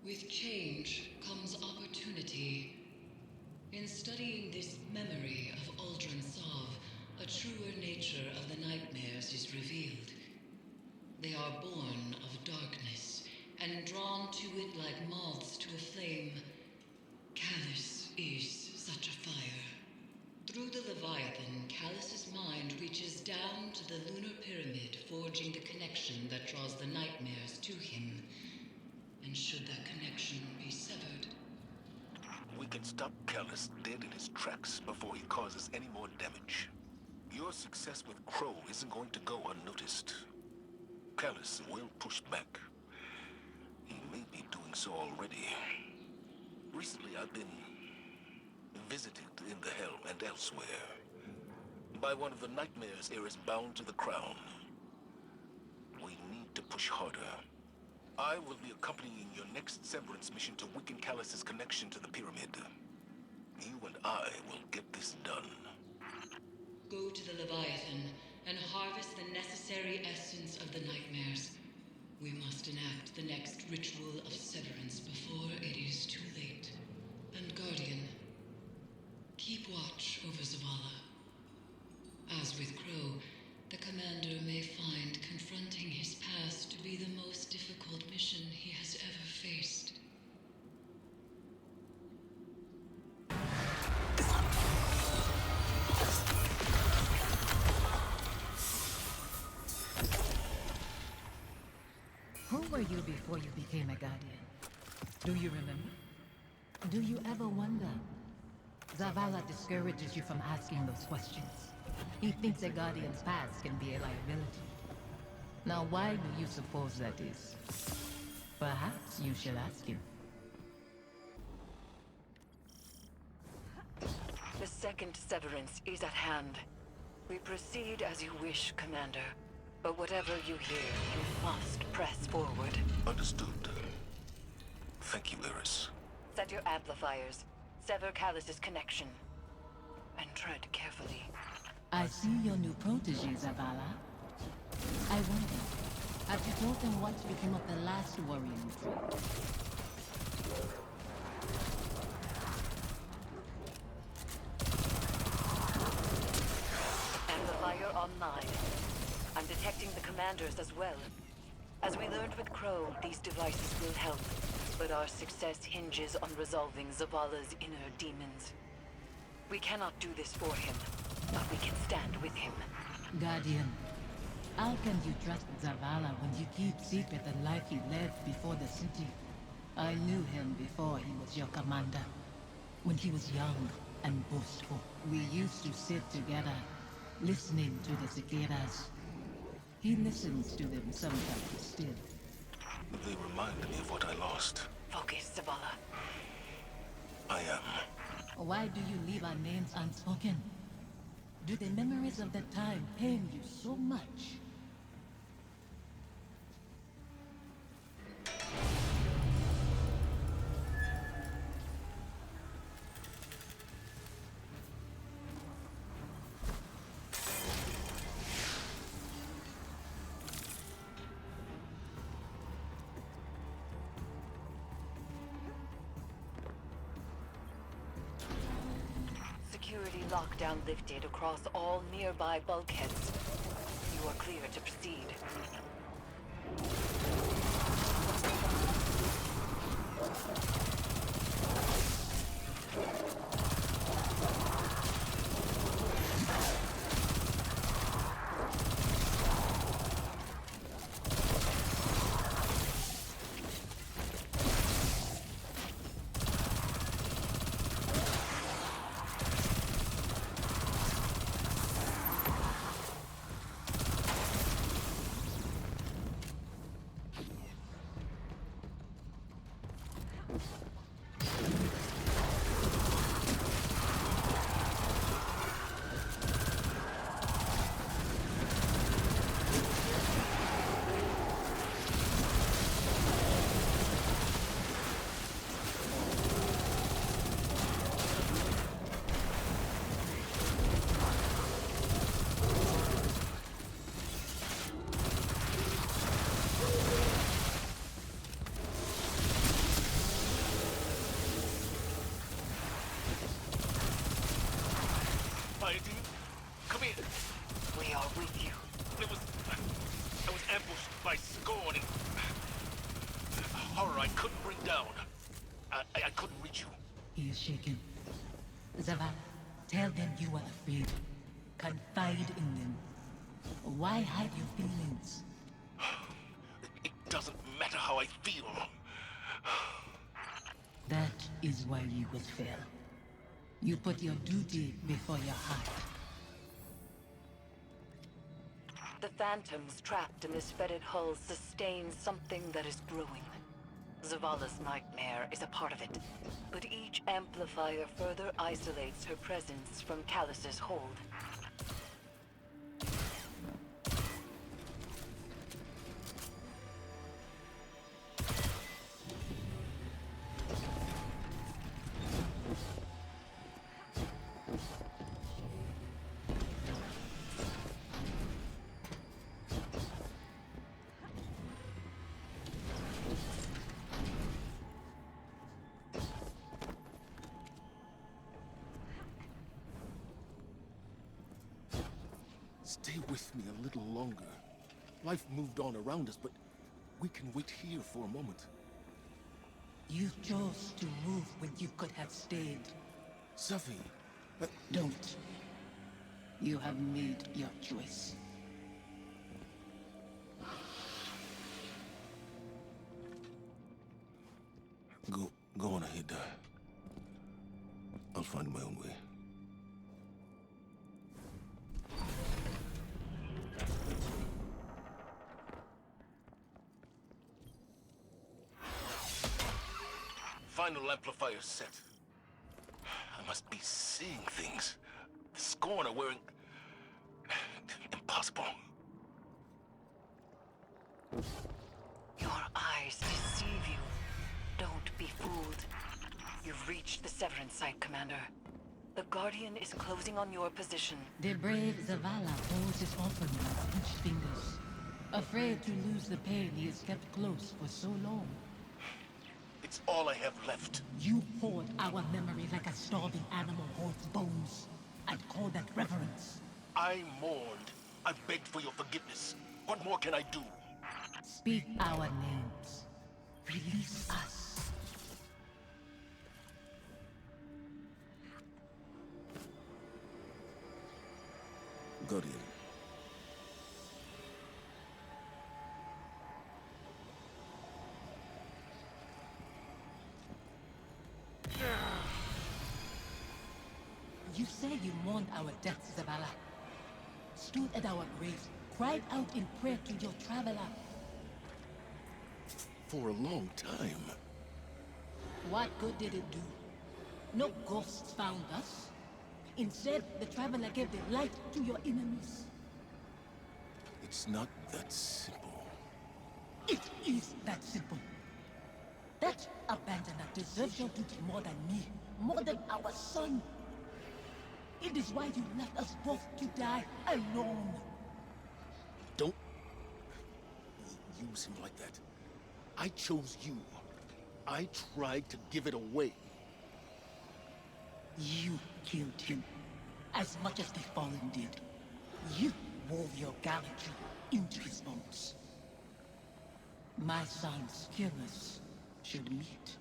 With change comes opportunity. In studying this memory of Uldren Sov, a truer nature of the nightmares is revealed. They are born of darkness, and drawn to it like moths to a flame. Callus is such a fire. Through the Leviathan, Callus's mind reaches down to the lunar pyramid, forging the connection that draws the nightmares to him. And should that connection be severed? We can stop Callus dead in his tracks before he causes any more damage. Your success with Crow isn't going to go unnoticed. Callus will push back. He may be doing so already. Recently, I've been visited in the H.E.L.M and elsewhere by one of the nightmares Eris bound to the crown. We need to push harder. I will be accompanying your next Severance mission to weaken Callus's connection to the pyramid. You and I will get this done. Go to the Leviathan and harvest the necessary essence of the nightmares. We must enact the next ritual of severance before it is too late. And Guardian, keep watch over Zavala. As with Crow, the Commander may find confronting his past to be the most difficult mission he has ever faced. Who were you before you became a Guardian? Do you remember? Do you ever wonder? Zavala discourages you from asking those questions. He thinks a Guardian's past can be a liability. Now why do you suppose that is? Perhaps you shall ask him. The second severance is at hand. We proceed as you wish, Commander. But whatever you hear, you must press forward. Understood. Thank you, Eris. Set your amplifiers. Sever Callus's connection. And tread carefully. I see your new protege, Zavala. I wonder, have you told them what became of the last warrior you trained? Amplifier online. I'm detecting the commanders as well. As we learned with Crow, these devices will help. But our success hinges on resolving Zavala's inner demons. We cannot do this for him, but we can stand with him. Guardian, how can you trust Zavala when you keep secret the life he led before the city? I knew him before he was your commander. When he was young and boastful, we used to sit together, listening to the cicadas. He listens to them sometimes still. They remind me of what I lost. Focus, Zavala. I am. Why do you leave our names unspoken? Do the memories of that time pain you so much? Security lockdown lifted across all nearby bulkheads. You are clear to proceed. horror I couldn't bring down. I couldn't reach you. He is shaken. Zavala, tell them you are afraid. Confide in them. Why hide your feelings? It doesn't matter how I feel. That is why you will fail. You put your duty before your heart. The phantoms trapped in this fetid hull sustain something that is growing. Zavala's nightmare is a part of it, but each amplifier further isolates her presence from Callus's hold. Stay with me a little longer. Life moved on around us, but we can wait here for a moment. You chose to move when you could have stayed. Safi, Don't. You have made your choice. Go on ahead. I'll find my own way. Final amplifier set. I must be seeing things. The Scorn are wearing... Impossible. Your eyes deceive you. Don't be fooled. You've reached the Severance site, Commander. The Guardian is closing on your position. The brave Zavala holds his offering with pinched fingers. Afraid to lose the pain he has kept close for so long. It's all I have left. You hoard our memory like a starving animal hoards bones. I'd call that reverence. I mourned. I begged for your forgiveness. What more can I do? Speak our names. Release us. Guardian. You say you mourned our deaths, Zavala. Stood at our graves, cried out in prayer to your traveler. For a long time. What good did it do? No ghosts found us. Instead, the traveler gave the light to your enemies. It's not that simple. It is that simple. That abandoner deserves your duty more than me, more than our son. It is why you left us both to die alone. Don't use him like that. I chose you. I tried to give it away. You killed him, as much as the Fallen did. You wove your gallantry into his bones. My son's killers should meet.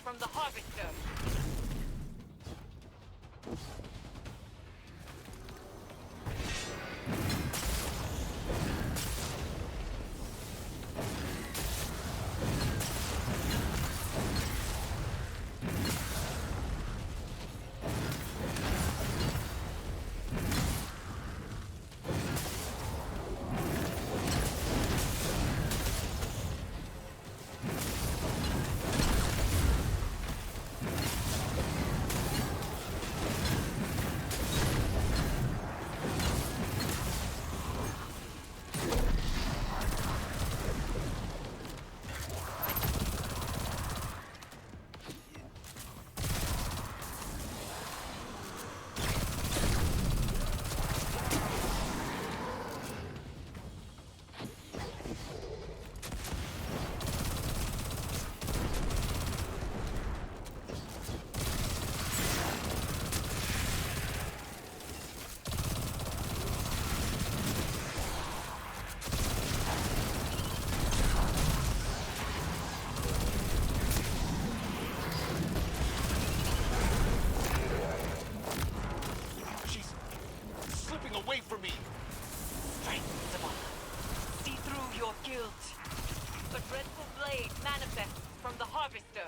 From the Harvester. away from me! Strength, Zavala. See through your guilt. A dreadful blade manifests from the Harvester.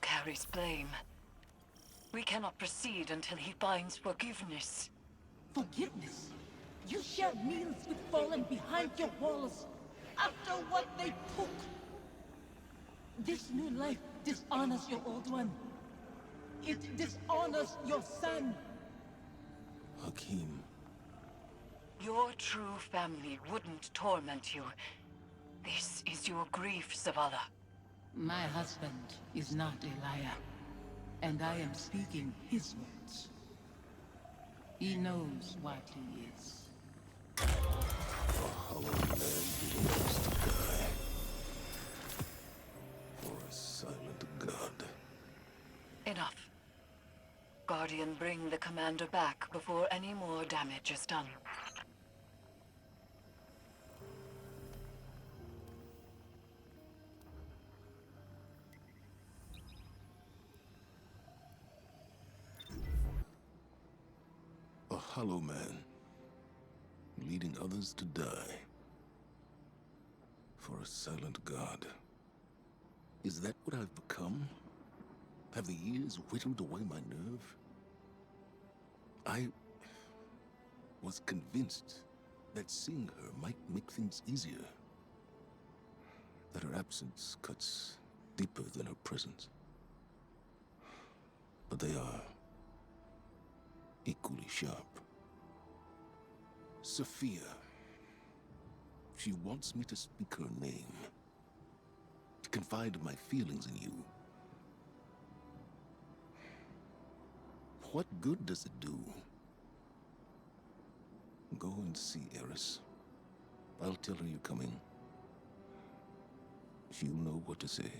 Carries blame. We cannot proceed until he finds forgiveness. Forgiveness? You shared meals with fallen behind your walls, after what they took. This new life dishonors your old one. It dishonors your son. Hakim. Your true family wouldn't torment you. This is your grief, Zavala. My husband is not a liar, and I am speaking his words. He knows what he is. A hollow man belongs to die. For a silent god. Enough. Guardian, bring the commander back before any more damage is done. A hollow man, leading others to die. For a silent god. Is that what I've become? Have the years whittled away my nerve? I was convinced that seeing her might make things easier. That her absence cuts deeper than her presence. But they are equally sharp. Sophia. She wants me to speak her name. To confide my feelings in you. What good does it do? Go and see Eris. I'll tell her you're coming. She'll know what to say.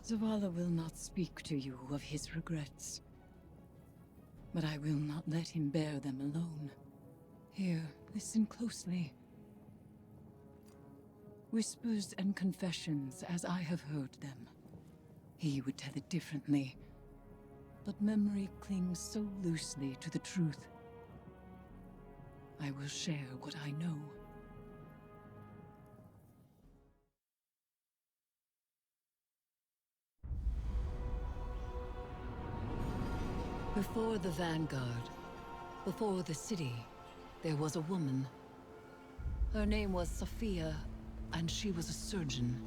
Zavala will not speak to you of his regrets. But I will not let him bear them alone. Here, listen closely. Whispers and confessions as I have heard them. He would tell it differently. But memory clings so loosely to the truth. I will share what I know. Before the Vanguard, before the city, there was a woman. Her name was Sophia, and she was a surgeon.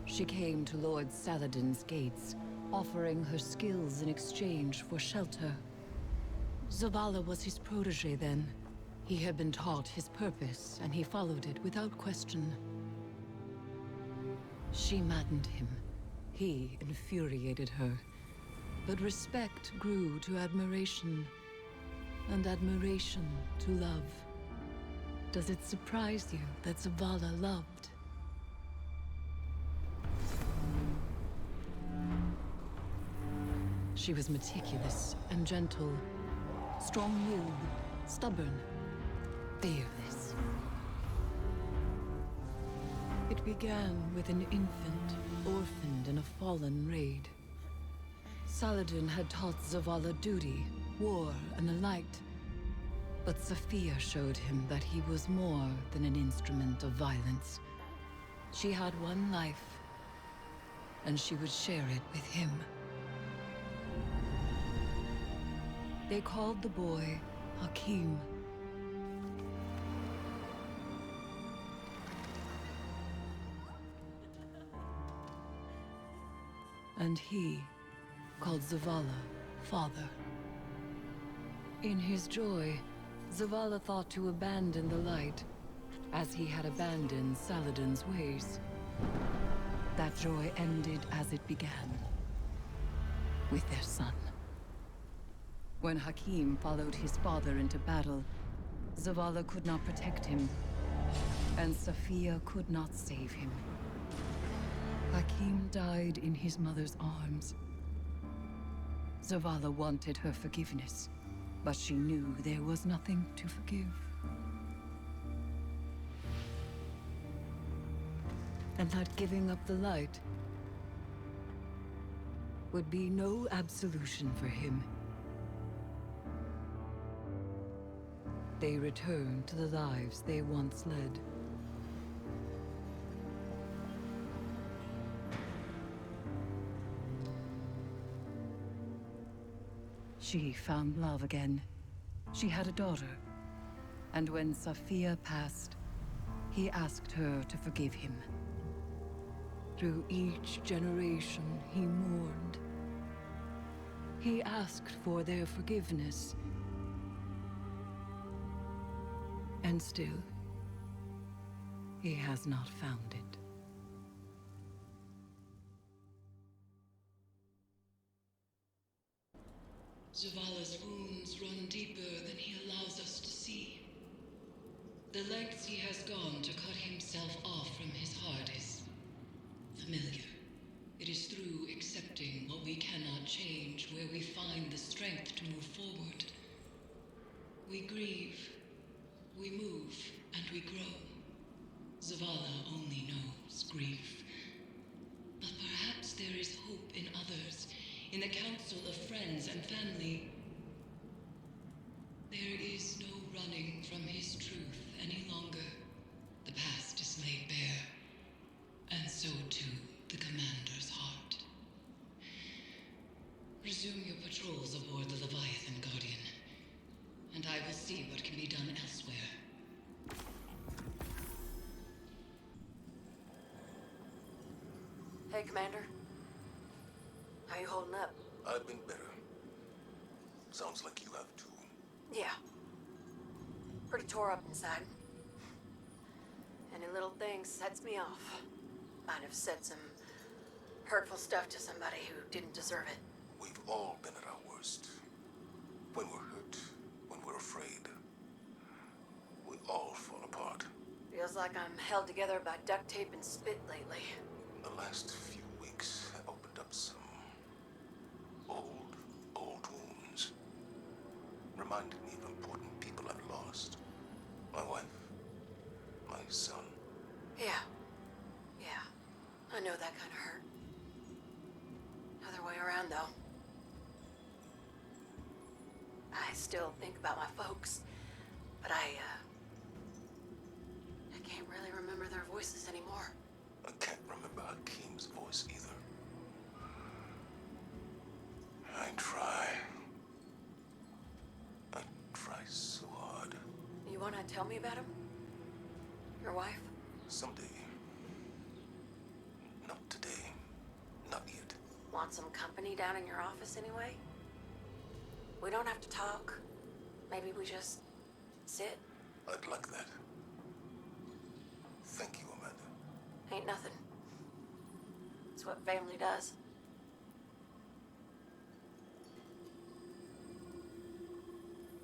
She came to Lord Saladin's gates, offering her skills in exchange for shelter. Zavala was his protege then. He had been taught his purpose, and he followed it without question. She maddened him. He infuriated her. But respect grew to admiration. and admiration to love. Does it surprise you that Zavala loved? She was meticulous and gentle, strong-willed, stubborn, fearless. It began with an infant, orphaned in a fallen raid. Saladin had taught Zavala duty, war, and the light. But Sophia showed him that he was more than an instrument of violence. She had one life, and she would share it with him. They called the boy H.E.L.M. And he called Zavala father. In his joy, Zavala thought to abandon the light, as he had abandoned Saladin's ways. That joy ended as it began, with their son. When H.E.L.M followed his father into battle, Zavala could not protect him, and Sophia could not save him. H.E.L.M died in his mother's arms. Zavala wanted her forgiveness, but she knew there was nothing to forgive. And that giving up the light would be no absolution for him. They returned to the lives they once led. She found love again. She had a daughter. And when Sophia passed, he asked her to forgive him. Through each generation, he mourned. He asked for their forgiveness. And still, he has not found it. Zavala's wounds run deeper than he allows us to see. The lengths he has gone to cut himself off from his heart is familiar. It is through accepting what we cannot change where we find the strength to move forward. We grieve, we move, and we grow. Zavala only knows grief. But perhaps there is hope in others, in the council of friends and family. There is no running from his truth any longer. The past is laid bare, and so too the commander's heart. Resume your patrols aboard the Leviathan, Guardian, and I will see what can be done elsewhere. Hey, Commander. How you holding up? I've been better. Sounds like you have too. Yeah. Pretty tore up inside. Any little thing sets me off. Might have said some hurtful stuff to somebody who didn't deserve it. We've all been at our worst. When we're hurt, when we're afraid, we all fall apart. Feels like I'm held together by duct tape and spit lately. The last few weeks have opened up some old wounds. Reminded me of important people I've lost. My wife, my son. Yeah. I know that kind of hurt. Other way around, though. I still think about my folks, but I can't really remember their voices anymore. I can't remember H.E.L.M's voice either. I try so hard. You wanna tell me about him? Your wife? Someday. Not today. Not yet. Want some company down in your office anyway? We don't have to talk. Maybe we just sit. I'd like that. Thank you, Amanda. Ain't nothing. It's what family does.